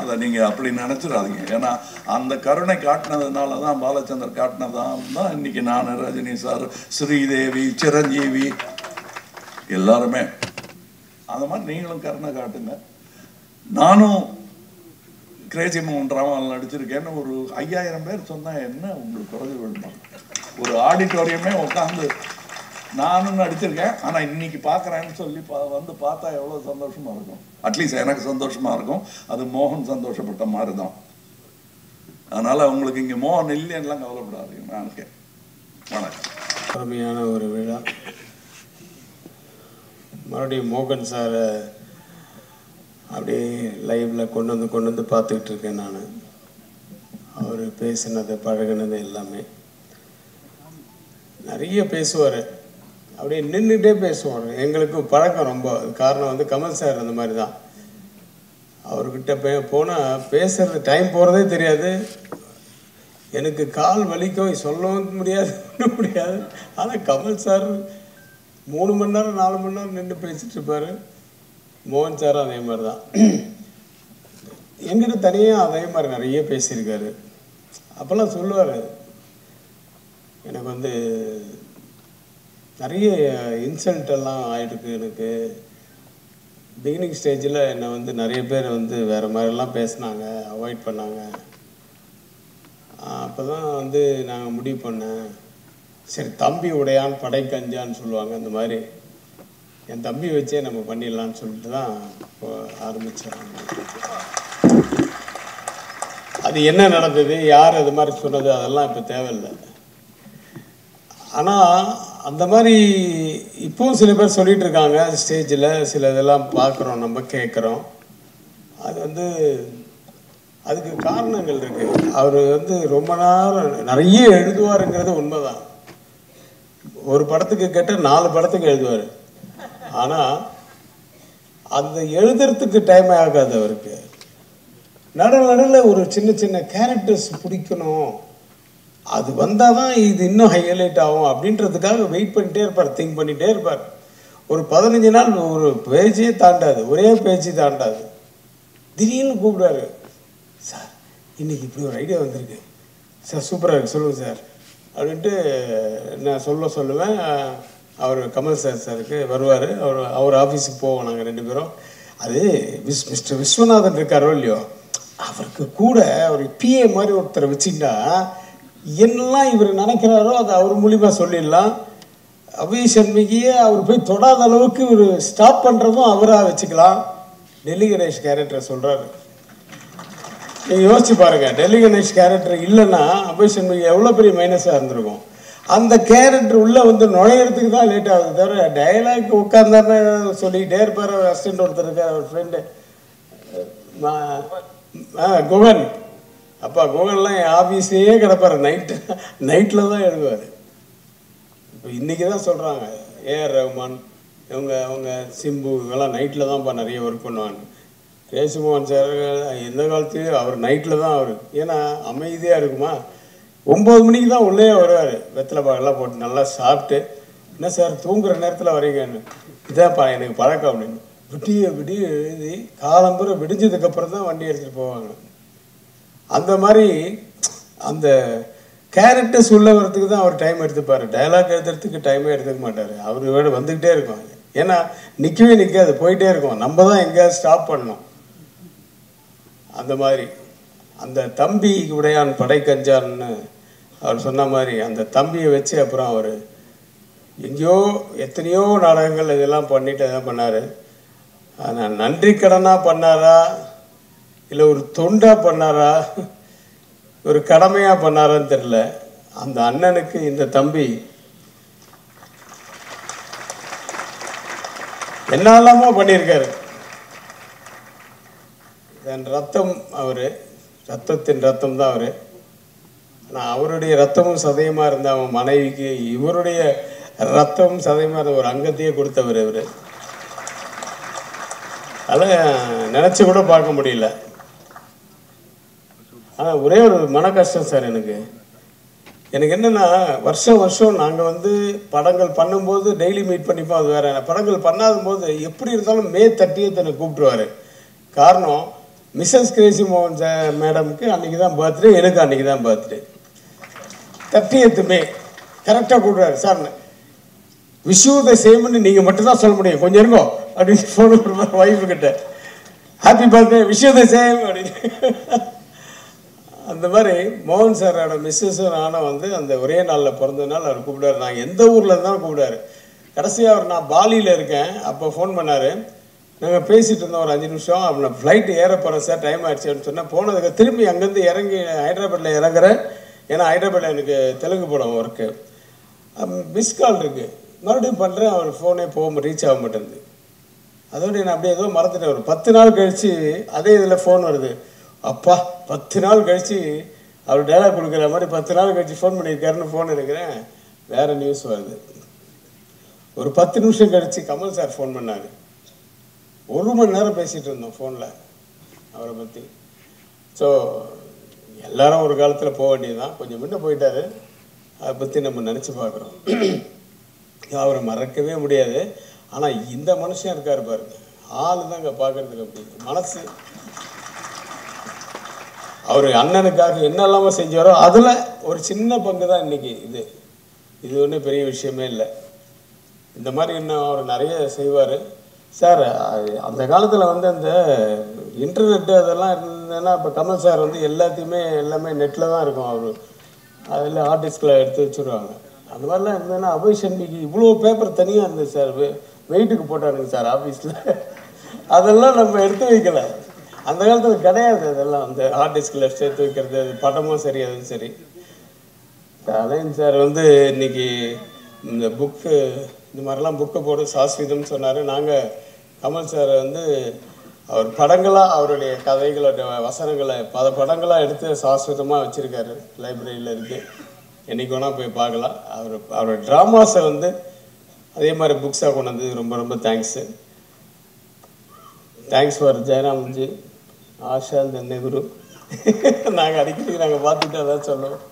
அதை நீங்கள் அப்படி நினச்சிடாதீங்க. ஏன்னா அந்த கருணை காட்டினதுனால தான், பாலச்சந்தர் காட்டினதான் தான் இன்னைக்கு நான், ரஜினி சார், ஸ்ரீதேவி, சிரஞ்சீவி எல்லாருமே அந்த மாதிரி நீங்களும் கருணை காட்டுங்க. நானும் கிரேசி மோகன் ட்ராமாவில் நடிச்சிருக்கேன்னு ஒரு 5000 பேர் சொன்னால் என்ன உங்களுக்கு குறைஞ்சு விடணும். ஒரு ஆடிட்டோரியமே உட்காந்து நானும் நடிச்சிருக்கேன். ஆனால் இன்னைக்கு பார்க்குறேன்னு சொல்லி வந்து பார்த்தா எவ்வளோ சந்தோஷமாக இருக்கும். அட்லீஸ்ட் எனக்கு சந்தோஷமாக இருக்கும். அது மோகன் சந்தோஷப்பட்ட மாதிரி தான். அதனால் உங்களுக்கு இங்கே மோகன் இல்லைன்னுலாம் கவலைப்படாதீங்க. நான் இருக்கேன். வணக்கம். அருமையான ஒரு விழா. மறுபடியும் மோகன் சாரை அப்படியே லைவில் கொண்டு வந்து பார்த்துக்கிட்டு இருக்கேன் நான். அவர் பேசினது, பழகினது எல்லாமே நிறைய பேசுவார். அப்படியே நின்றுட்டே பேசுவார். எங்களுக்கு பழக்கம் ரொம்ப. காரணம் வந்து கமல் சார் அந்த மாதிரி தான். அவர்கிட்ட போனால் பேசுறது டைம் போகிறதே தெரியாது. எனக்கு கால் வலிக்கும், சொல்லவும் முடியாது, ஒன்றும் முடியாது. ஆனால் கமல் சார் 3 மணி நேரம் 4 மணி நேரம் நின்று பேசிட்டு இருப்பார். மோகன் சாரும் அதே மாதிரி தான். என்கிட்ட தனியாக அதே மாதிரி நிறைய பேசியிருக்காரு. அப்போல்லாம் சொல்லுவார், எனக்கு வந்து நிறைய இன்சல்ட் எல்லாம் ஆகிருக்கு. எனக்கு பிகினிங் ஸ்டேஜில் என்னை வந்து நிறைய பேர் வந்து வேறு மாதிரிலாம் பேசினாங்க, அவாய்ட் பண்ணாங்க. அப்போ தான் வந்து நாங்கள் முடிவு பண்ணேன், சரி தம்பி உடையான் படை கஞ்சான்னு சொல்லுவாங்க, அந்த மாதிரி என் தம்பி வச்சே நம்ம பண்ணிடலான்னு சொல்லிட்டு தான் இப்போ ஆரம்பித்தோம். அது என்ன நடந்தது, யார் அது மாதிரி சொன்னது, அதெல்லாம் இப்போ தேவையில்லை. ஆனால் அந்த மாதிரி இப்போவும் சில பேர் சொல்லிகிட்டு இருக்காங்க ஸ்டேஜில். சில இதெல்லாம் பார்க்குறோம், நம்ம கேட்குறோம். அது வந்து அதுக்கு காரணங்கள் இருக்குது. அவர் வந்து ரொம்ப நேரம் நிறைய எழுதுவாருங்கிறது உண்மைதான். ஒரு படத்துக்கு கேட்டால் 4 படத்துக்கு எழுதுவார். ஆனால் அந்த எழுதுறதுக்கு டைம் ஆகாது அவருக்கு. நடுவில் ஒரு சின்ன சின்ன கேரக்டர்ஸ் பிடிக்கணும், அது வந்தால் தான் இது இன்னும் ஹைலைட் ஆகும் அப்படின்றதுக்காக வெயிட் பண்ணிகிட்டே இருப்பார், திங்க் பண்ணிகிட்டே இருப்பார். ஒரு 15 நாள் ஒரு பேஜே தாண்டாது, ஒரே பேஜ் தாண்டாது. திடீர்னு கூப்பிடுவாரு, சார் இன்றைக்கி இப்படி ஒரு ஐடியா வந்திருக்கு சார், சூப்பராக இருக்குது சொல்லுங்கள் சார் அப்படின்ட்டு நான் சொல்லுவேன். அவர் கமல் சாருக்கு வருவார். அவர் ஆஃபீஸுக்கு போவோம் நாங்கள் 2 பேரும். அது மிஸ்டர் விஸ்வநாதன் இருக்காரோ இல்லையோ, அவருக்கு கூட ஒரு பிஏ மாதிரி ஒருத்தரை வச்சுட்டா என்னெல்லாம் இவர் நினைக்கிறாரோ அதை அவர் மூலிமா சொல்லிடலாம். அபி சண்முகியை அவர் போய் தொடாத அளவுக்கு ஒரு ஸ்டாப் பண்ணுறதும் அவராக வச்சுக்கலாம். டெல்லி கணேஷ் கேரக்டர் சொல்கிறாரு, நீங்கள் யோசிச்சு பாருங்கள். டெல்லி கணேஷ் கேரக்டர் இல்லைன்னா அபி சண்முகி எவ்வளோ பெரிய மைனஸாக இருந்திருக்கும். அந்த கேரக்டர் உள்ளே வந்து நுழையிறதுக்கு தான் லேட் ஆகுது தவிர டைலாக் உட்காந்தாருன்னு சொல்லிக்கிட்டே இருப்பார். அவர் அசிஸ்டன்ட் ஒருத்தர் இருக்கார், அவர் ஃப்ரெண்டு குகன். அப்பா குகன்லாம் என் ஆஃபீஸ்லேயே கிடப்பார். நைட்டில் தான் எழுதுவார். இப்போ இன்றைக்கி தான் சொல்கிறாங்க ஏஆர் ரஹ்மான் அவங்க சிம்பு இவங்கெல்லாம் நைட்டில் தான்ப்பா நிறைய ஒர்க் பண்ணுவாங்க. கிரேசி மோகன் சார் எந்த காலத்துலேயும் அவர் நைட்டில் தான். அவர் ஏன்னா அமைதியாக இருக்குமா, 9 மணிக்கு தான் உள்ளே வருவார். வெத்தலை பாகெல்லாம் போட்டு நல்லா சாப்பிட்டு, என்ன சார் தூங்குற நேரத்தில் வரீங்கன்னு, இதான்ப்பா எனக்கு பழக்கம் அப்படின்னு. விடிய எழுதி காலம்புற விடிஞ்சதுக்கப்புறம் தான் வண்டி எடுத்துகிட்டு போவாங்க. அந்த மாதிரி அந்த கேரக்டர்ஸ் உள்ள வரத்துக்கு தான் அவர் டைம் எடுத்துப்பார். டைலாக் எழுதுறதுக்கு டைமே எடுத்துக்க மாட்டார். அவர் வேறு வந்துக்கிட்டே இருக்கும். ஏன்னா நிற்கவே நிற்காது, போயிட்டே இருக்கும். நம்ம தான் எங்கேயாவது ஸ்டாப் பண்ணணும். அந்த மாதிரி அந்த தம்பி உடையான் படைக்கஞ்சான்னு அவர் சொன்ன மாதிரி அந்த தம்பியை வச்சு அப்புறம் அவர் எங்கேயோ எத்தனையோ நாடகங்கள் இதெல்லாம் பண்ணிட்டு தான் பண்ணார். ஆனால் நன்றி கடனாக பண்ணாரா இல்லை ஒரு தொண்டாக பண்ணாரா ஒரு கடமையாக பண்ணாரான்னு தெரியல. அந்த அண்ணனுக்கு இந்த தம்பி என்னெல்லாமோ பண்ணியிருக்காரு. என் ரத்தம் அவர், ரத்தத்தின் ரத்தம் தான் அவர். ஆனால் அவருடைய ரத்தமும் சதயமாக இருந்த அவன் மனைவிக்கு இவருடைய ரத்தமும் சதயமாக இருந்த ஒரு அங்கத்தையே கொடுத்தவர் இவர். அதெல்லாம் நினச்சி கூட பார்க்க முடியல. ஆனால் ஒரே ஒரு மன கஷ்டம் சார் எனக்கு என்னென்னா வருஷம் வருஷம் நாங்கள் வந்து படங்கள் பண்ணும்போது டெய்லி மீட் பண்ணிப்போம், அது வேறு. படங்கள் பண்ணாத போது எப்படி இருந்தாலும் மே 30th என்னை கூப்பிட்டுருவார். காரணம் மிஸ்ஸஸ் கிரேசி மோகன் மேடமுக்கு அன்றைக்கி தான் பர்த்டே, எனக்கு அன்றைக்கி தான் பர்த்டே. 30th மே கரெக்டாக கூப்பிடுவார். சார் விஷ் யூ த சேம்னு நீங்கள் மட்டும்தான் சொல்ல முடியும், கொஞ்சம் இருங்கோ அப்படின்னு ஃபோன் கொடுப்பார் ஒய்ஃபுக்கிட்ட. Happy birthday, wish you the same அப்படின்னு. அந்த மாதிரி மோகன் சாரோட மிஸ்ஸஸும் நானும் வந்து அந்த ஒரே நாளில் பிறந்ததுனால அவர் கூப்பிடுவார். நான் எந்த ஊரில் இருந்தாலும் கூப்பிடுவார். கடைசியாக அவர் நான் பாலியில் இருக்கேன் அப்போ ஃபோன் பண்ணார். நாங்கள் பேசிகிட்டு இருந்தோம் ஒரு 5 நிமிஷம். அப்போ ஃப்ளைட்டு ஏற போகிறேன் சார், டைம் ஆகிடுச்சு அப்படின்னு சொன்னால் போனதுக்கு திரும்பி அங்கேருந்து இறங்கி ஹைதராபாத்தில் இறங்குறேன். ஏன்னா ஹைதராபாத்தில் எனக்கு தெலுங்கு படம் ஒர்க்கு. மிஸ் கால் இருக்குது, மறுபடியும் பண்ணுறேன். அவர் ஃபோனே ரீச் ஆக மாட்டேங்குது. அதோடு நான் அப்படியே ஏதோ மறந்துட்டேன். ஒரு 10 நாள் கழித்து அதே இதில் ஃபோன் வருது. அப்பா 10 நாள் கழித்து அவர் டைலாக் கொடுக்குற மாதிரி 10 நாள் கழித்து ஃபோன் பண்ணியிருக்காருன்னு ஃபோன் எடுக்கிறேன். வேறு நியூஸ் வருது. ஒரு 10 நிமிஷம் கழித்து கமல் சார் ஃபோன் பண்ணார். 1 மணி நேரம் பேசிகிட்டு இருந்தோம் ஃபோனில் அவரை பற்றி. ஸோ எல்லாரும் ஒரு காலத்தில் போக வேண்டியது தான். கொஞ்சம் முன்ன போயிட்டார். அதை பற்றி நம்ம நினச்சி பார்க்குறோம். அவரை மறக்கவே முடியாது. ஆனால் இந்த மனுஷன் இருக்கார் பாருங்க, ஆள் தாங்க பார்க்குறதுக்கு அப்படி மனசு. அவர் அண்ணனுக்காக என்னெல்லாமோ செஞ்சாரோ அதில் ஒரு சின்ன பங்கு தான் இன்றைக்கி. இது ஒன்றும் பெரிய விஷயமே இல்லை. இந்த மாதிரி இன்னும் அவர் நிறைய செய்வார் சார். அந்த காலத்தில் வந்து அந்த இன்டர்நெட்டு அதெல்லாம் இருந்ததுன்னா இப்போ கமல் சார் வந்து எல்லாமே நெட்டில் தான் இருக்கும். அவர் அதில் ஆர்டிஸ்டில் எடுத்து வச்சுருவாங்க. அந்த மாதிரிலாம் இருந்ததுன்னா அபய் சண்முகி இவ்வளோ பேப்பர் தனியாக இருந்தது சார், வெயிட்டுக்கு போட்டாருங்க சார் ஆஃபீஸில். அதெல்லாம் நம்ம எடுத்து வைக்கல. அந்த காலத்தில் கிடையாது அதெல்லாம். அந்த ஆர்டிஸ்டில் சேர்த்து வைக்கிறது, அது படமும் சரி அதுவும் சரி. அலைன் சார் வந்து இன்னைக்கு இந்த புக்கு இந்த மாதிரிலாம் புக்கை போட்டு சாஸ்வீதம்னு சொன்னார். நாங்கள் கமல் சார் வந்து அவர் படங்களாக அவருடைய கதைகளோட வசனங்களை படங்களாக எடுத்து சாஸ்வதமாக வச்சுருக்காரு. லைப்ரரியில் இருக்குது, என்றைக்கு வேணால் போய் பார்க்கலாம். அவரோட ட்ராமாஸை வந்து அதே மாதிரி புக்ஸாக கொண்டு வந்து ரொம்ப ரொம்ப thanks. Thanks for Jayaramji, Asha Nehru. நாங்கள் அடிக்கடி பார்த்துட்டு அதான் சொல்லுவோம்.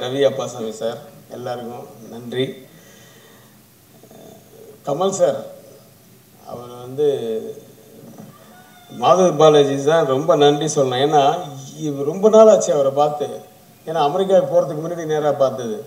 ரவி அப்பாசாமி சார் எல்லாருக்கும் நன்றி. கமல் சார் அவர் வந்து மாதவ் பாலாஜி சார் ரொம்ப நன்றி சொல்லணும். ஏன்னா ரொம்ப நாள் ஆச்சு அவரை பார்த்து. ஏன்னா அமெரிக்காவுக்கு போகிறதுக்கு முன்னாடி நேராக பார்த்தது.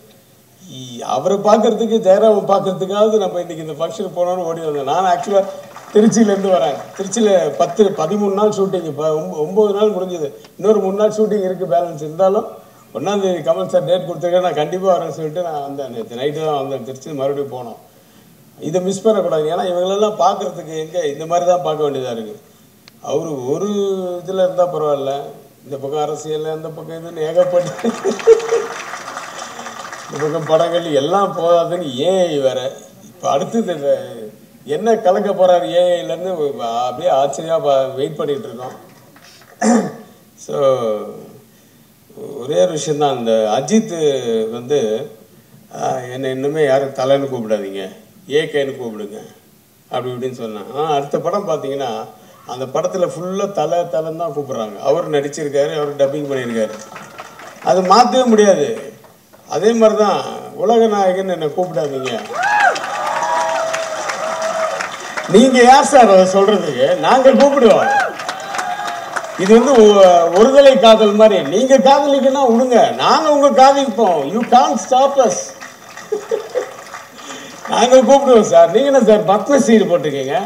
அவரை பார்க்கறதுக்கு ஜெயராமன் பார்க்கறதுக்காவது நம்ம இன்றைக்கி இந்த ஃபங்க்ஷனுக்கு போனோன்னு ஓடி வந்தேன். நான் ஆக்சுவலாக திருச்சியிலேருந்து வரேன். திருச்சியில் 13 நாள் ஷூட்டிங். இப்போ 9 நாள் முடிஞ்சது. இன்னொரு 3 நாள் ஷூட்டிங் இருக்குது பேலன்ஸ். இருந்தாலும் 1ஆம் தேதி கமல் சார் டேட் கொடுத்துருக்கேன். நான் கண்டிப்பாக வரேன்னு சொல்லிட்டு நான் வந்தேன். நேற்று நைட்டு தான் வந்தேன். திருச்சி மறுபடியும் போனோம். இதை மிஸ் பண்ணக்கூடாது. ஏன்னா இவங்களெல்லாம் பார்க்குறதுக்கு எங்கே இந்த மாதிரி தான் பார்க்க வேண்டியதாக இருக்குது. அவர் ஒரு இதில் இருந்தால் பரவாயில்ல, இந்த பக்கம் அரசியல், அந்த பக்கம் இதுன்னு ஏகப்பட்டு இந்த பக்கம் படங்கள் எல்லாம் போகாதுன்னு ஏஐ வேறு. இப்போ அடுத்தது என்ன கலக்க போகிறார் ஏஐலேருந்து அப்படியே ஆச்சரியமாக வெயிட் பண்ணிகிட்டு இருக்கோம். ஸோ ஒரே ஒரு விஷயந்தான், இந்த அஜித் வந்து என்னை இன்னுமே யாரும் தலைன்னு கூப்பிடாதீங்க, ஏகேன்னு கூப்பிடுங்க அப்படி இப்படின்னு சொன்னேன். அடுத்த படம் பார்த்தீங்கன்னா அந்த படத்தில் ஃபுல்லாக தலைன்னு தான் கூப்பிட்றாங்க. அவர் நடிச்சிருக்காரு, அவர் டப்பிங் பண்ணியிருக்காரு. அது மாற்றவே முடியாது. அதே மாதிரி தான் உலக நாயகன் என்னை கூப்பிடாதீங்க. நீங்கள் யார் சார் அதை சொல்கிறதுக்கு? நாங்கள் கூப்பிடுவோம். இது வந்து ஒருதலை காதல் மாதிரி. நீங்கள் காதலிக்கன்னா விடுங்க, நாங்கள் உங்கள் காதலிப்போம். You can't stop us. நாங்கள் கூப்பிடுவோம் சார். நீங்கள் என்ன சார் பத்மஸ்ரீ போட்டிருக்கீங்க?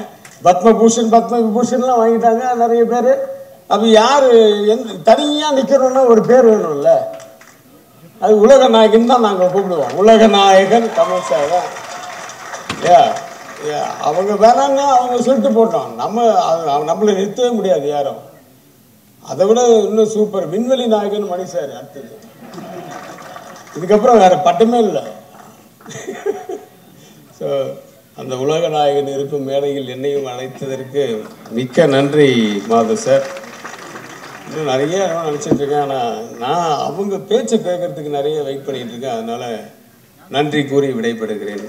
பத்மபூஷன் பத்மவிபூஷன்லாம் வாங்கிட்டாங்க நிறைய பேர். அப்போ யார் தனியாக நிற்கணும்னா ஒரு பேர் வேணும்ல. அது உலக நாயகன் தான் நாங்கள் கூப்பிடுவோம். உலக நாயகன் கமல் சார் தான். அவங்க வேணான்னா அவங்க சொல்லிட்டு போட்டோம். நம்மளை நிறுத்தவே முடியாது யாரும். அதை விட இன்னும் சூப்பர் விண்வெளி நாயகன் மணி சார் அடுத்தது. இதுக்கப்புறம் வேற பட்டமே இல்லை. ஸோ அந்த உலக நாயகன் இருக்கும் மேடையில் என்னையும் அழைத்ததற்கு மிக்க நன்றி மாதவ் சார். இன்னும் நிறைய நினச்சிட்டு இருக்கேன். ஆனால் நான் அவங்க பேச்சை கேட்கறதுக்கு நிறைய வெயிட் பண்ணிட்டு இருக்கேன். அதனால நன்றி கூறி விடைபெறுகிறேன்.